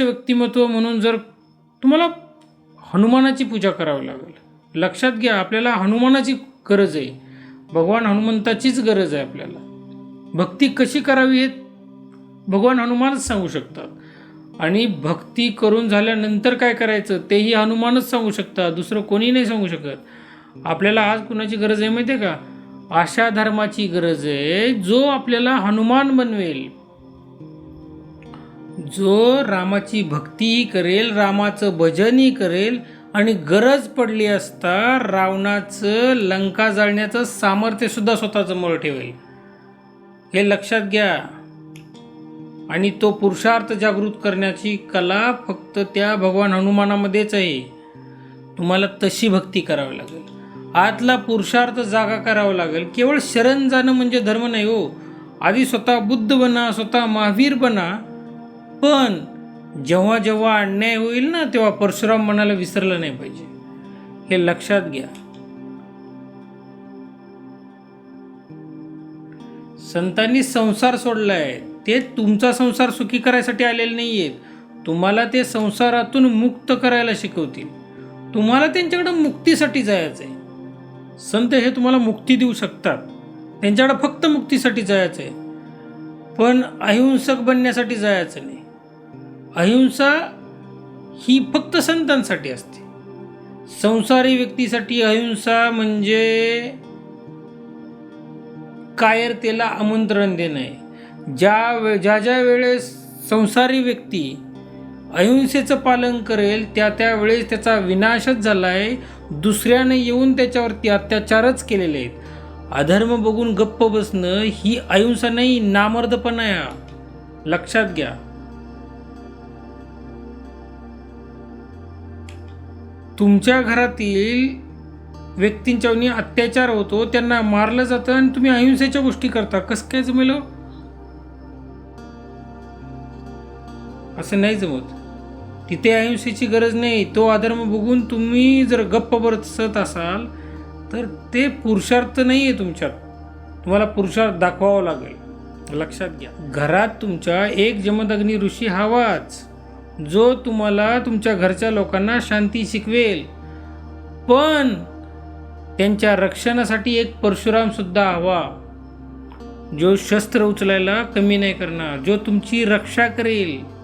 व्यक्तिमत्व म्हणून जर तुम्हाला हनुमानाची पूजा करावी लागेल. लक्षात घ्या, आपल्याला हनुमानाची गरज आहे, भगवान हनुमंताचीच गरज आहे. आपल्याला भक्ती कशी करावी हे भगवान हनुमानच सांगू शकतात. आणि भक्ती करून झाल्यानंतर काय करायचं तेही हनुमानच सांगू शकतात, दुसरं कोणी नाही सांगू शकत. आपल्याला आज कुणाची गरज आहे माहिती आहे का? अशा धर्माची गरज आहे जो आपल्याला हनुमान बनवेल, जो रामाची भक्तीही करेल, रामाचं भजनही करेल आणि गरज पडली असता रावणाचं लंका जाळण्याचं सामर्थ्यसुद्धा स्वतःचं समोर ठेवेल. हे लक्षात घ्या. आणि तो पुरुषार्थ जागृत करण्याची कला फक्त त्या भगवान हनुमानामध्येच आहे. तुम्हाला तशी भक्ती करावी लागेल, आतला पुरुषार्थ जागा करावा लागेल. केवळ शरण जाणं म्हणजे धर्म नाही हो. आधी स्वतः बुद्ध बना, स्वतः महावीर बना. पण जेव्हा जेव्हा अन्याय होईल ना तेव्हा परशुराम मनाला विसरलं नाही पाहिजे. हे लक्षात घ्या. संतांनी संसार सोडलाय, ते तुमचा संसार सुखी करायसाठी आलेले नाही आहेत. तुम्हाला ते संसारातून मुक्त करायला शिकवतील. तुम्हाला त्यांच्याकडे मुक्तीसाठी जायचं आहे. संत हे तुम्हाला मुक्ती देऊ शकतात, त्यांच्याकडे फक्त मुक्तीसाठी जायचं आहे. पण अहिंसक बनण्यासाठी जायचं नाही. अहिंसा ही फक्त संतांसाठी असते. संसारी व्यक्तीसाठी अहिंसा म्हणजे कायरतेला आमंत्रण देणं आहे. ज्या वेळेस संसारी व्यक्ती अहिंसेचं पालन करेल त्या वेळेस त्याचा विनाशच झाला आहे. दुसऱ्याने येऊन त्याच्यावरती अत्याचारच केलेले आहेत. अधर्म बघून गप्प बसणं ही अहिंसा नाही, नामर्दपणा आहे. लक्षात घ्या. तुमच्या घरातील व्यक्तींच्यावर अत्याचार होतो, त्यांना मारलं जातं आणि तुम्ही अहिंसेच्या गोष्टी करता. कसं काय जमेल? असं नाही जमत. तिथे अहिंसेची गरज नाही. तो अधर्म बघून तुम्ही जर गप्प बसत असाल तर ते पुरुषार्थ नाही आहे तुमच्यात. तुम्हाला पुरुषार्थ दाखवावा लागेल. लक्षात घ्या. घरात तुमच्या एक जमदग्नी ऋषी हवाच, जो तुम्हाला तुमच्या घरच्या लोकांना शांती शिकवेल. पण त्यांच्या रक्षणासाठी एक परशुराम सुद्धा हवा, जो शस्त्र उचलायला कमी नाही करणार, जो तुमची रक्षा करेल.